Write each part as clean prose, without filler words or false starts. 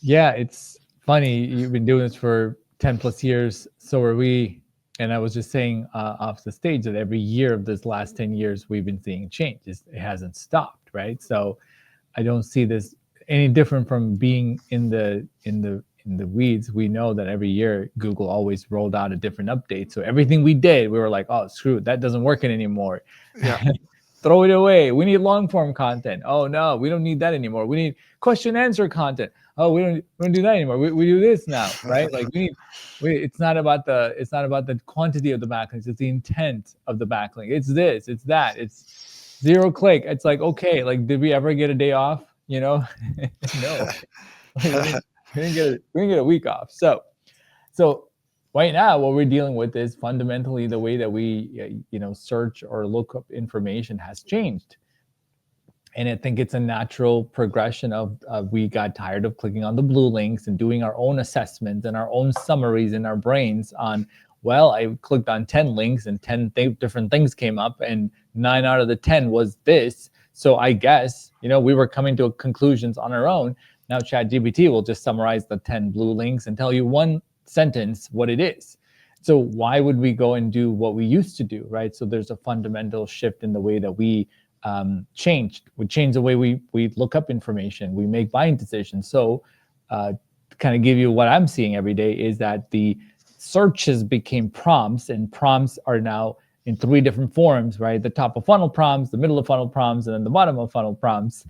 Yeah, it's funny. You've been doing this for 10 plus years. So are we. And I was just saying off the stage that every year of this last 10 years, we've been seeing change. It hasn't stopped, right? So I don't see this any different from being in the weeds. We know that every year Google always rolled out a different update. So everything we did, we were like, oh, screw it, that doesn't work anymore. Yeah. Throw it away. We need long form content. Oh no, we don't need that anymore. We need question answer content. Oh, we don't do that anymore. We do this now, right? Like it's not about the quantity of the backlinks. It's the intent of the backlink. It's this. It's that. It's zero click. It's like, okay, like did we ever get a day off? No. Like we didn't get a week off. So right now what we're dealing with is fundamentally the way that we search or look up information has changed. And I think it's a natural progression of we got tired of clicking on the blue links and doing our own assessments and our own summaries in our brains on, well, I clicked on 10 links and 10 different things came up and 9 out of the 10 was this. So I guess, we were coming to conclusions on our own. Now ChatGPT will just summarize the 10 blue links and tell you one sentence what it is. So why would we go and do what we used to do, right? So there's a fundamental shift in the way that we changed. We changed the way we look up information. We make buying decisions. So to kind of give you what I'm seeing every day is that the searches became prompts, and prompts are now in 3 different forms, right? The top of funnel prompts, the middle of funnel prompts, and then the bottom of funnel prompts.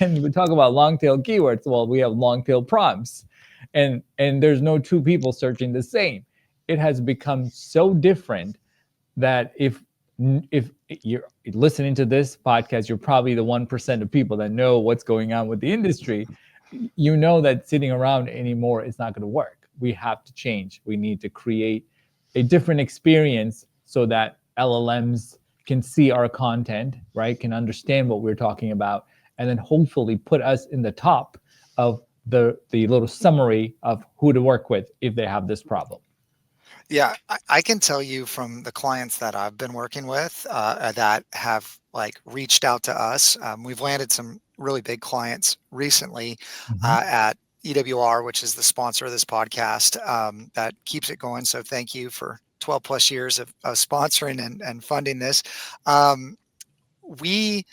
and we talk about long tail keywords. Well, we have long tail prompts, and there's no two people searching the same. It has become so different that if you're listening to this podcast, you're probably the 1% of people that know what's going on with the industry. You know that sitting around anymore is not going to work. We have to change. We need to create a different experience so that LLMs can see our content, right? Can understand what we're talking about, and then hopefully put us in the top of the little summary of who to work with if they have this problem. Yeah, I can tell you from the clients that I've been working with that have like reached out to us. We've landed some really big clients recently Mhm. at EWR, which is the sponsor of this podcast, that keeps it going. So thank you for 12 plus years of sponsoring and funding this. We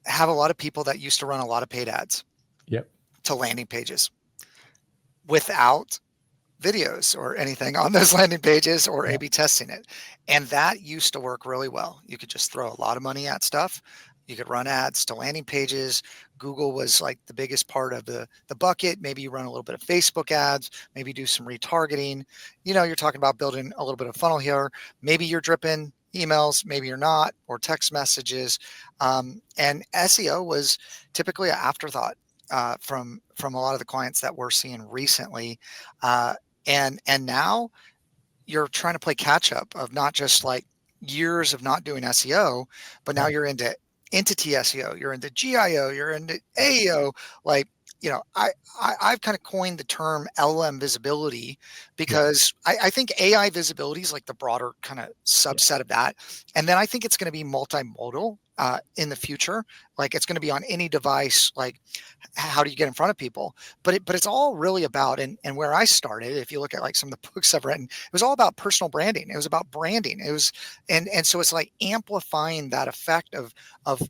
have a lot of people that used to run a lot of paid ads Yep. to landing pages without videos or anything on those landing pages or Yeah. A/B testing it. And that used to work really well. You could just throw a lot of money at stuff. You could run ads to landing pages. Google was like the biggest part of the bucket. Maybe you run a little bit of Facebook ads, maybe do some retargeting. You're talking about building a little bit of funnel here. Maybe you're dripping emails, maybe you're not, or text messages. And SEO was typically an afterthought from a lot of the clients that we're seeing recently. And now you're trying to play catch up of not just like years of not doing SEO, but now Right. you're into entity SEO, you're into GIO, you're into AEO. Like, I've kind of coined the term LLM visibility Yeah. because I think AI visibility is like the broader kind of Yeah. subset of that. And then I think it's going to be multimodal in the future. Like it's going to be on any device. Like, how do you get in front of people? But it's all really about, and where I started, if you look at like some of the books I've written, it was all about personal branding. It was about branding. It was, and so it's like amplifying that effect of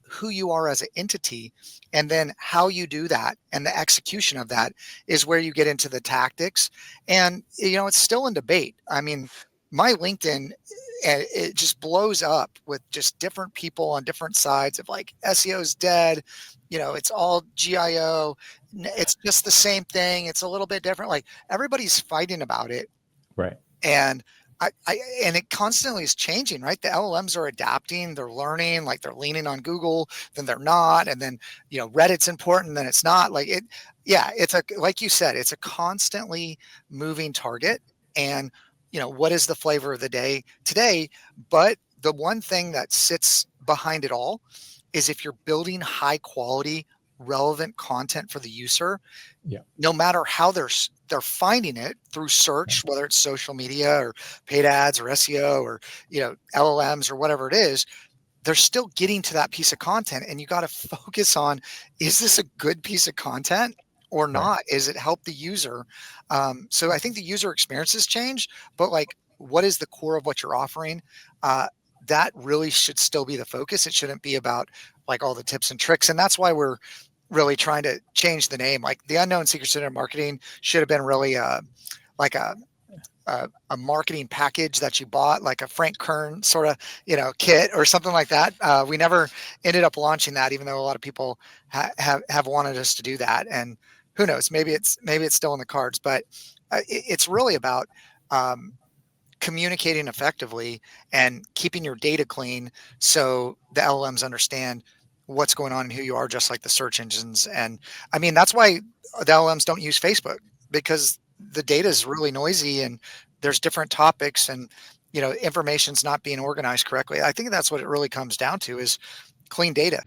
who you are as an entity, and then how you do that and the execution of that is where you get into the tactics. And it's still in debate. I mean, my LinkedIn, it just blows up with just different people on different sides of like SEO's dead. It's all GIO. It's just the same thing. It's a little bit different. Like everybody's fighting about it. Right. And and it constantly is changing, right? The LLMs are adapting, they're learning, like they're leaning on Google, then they're not. And then, Reddit's important, then it's not like it. Yeah. Like you said, it's a constantly moving target. And, what is the flavor of the day today? But the one thing that sits behind it all is if you're building high quality, relevant content for the user, Yeah. no matter how they're finding it through search, whether it's social media or paid ads or SEO or LLMs or whatever it is, they're still getting to that piece of content, and you got to focus on, is this a good piece of content or Right. not? Is it help the user? So I think the user experience has changed, but like, what is the core of what you're offering? Uh, that really should still be the focus. It shouldn't be about like all the tips and tricks. And that's why we're really trying to change the name. Like the unknown secret center marketing should have been really like a marketing package that you bought, like a Frank Kern sort of, kit or something like that. We never ended up launching that, even though a lot of people have wanted us to do that. And who knows, maybe it's still in the cards, but it's really about um, communicating effectively and keeping your data clean so the LLMs understand what's going on and who you are, just like the search engines. And I mean, that's why the LLMs don't use Facebook, because the data is really noisy and there's different topics, and information's not being organized correctly. I think that's what it really comes down to, is clean data.